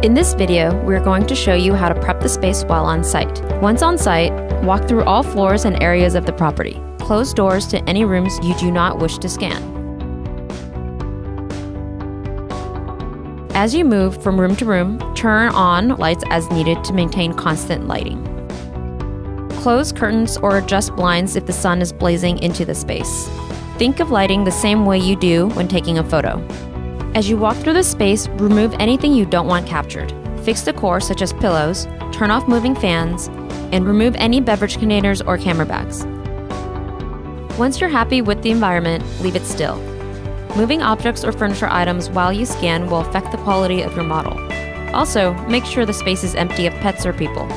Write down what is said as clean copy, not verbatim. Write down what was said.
In this video, we're going to show you how to prep the space while on site. Once on site, walk through all floors and areas of the property. Close doors to any rooms you do not wish to scan. As you move from room to room, turn on lights as needed to maintain constant lighting. Close curtains or adjust blinds if the sun is blazing into the space. Think of lighting the same way you do when taking a photo. As you walk through the space, remove anything you don't want captured. Fix decor such as pillows, turn off moving fans, and remove any beverage containers or camera bags. Once you're happy with the environment, leave it still. Moving objects or furniture items while you scan will affect the quality of your model. Also, make sure the space is empty of pets or people.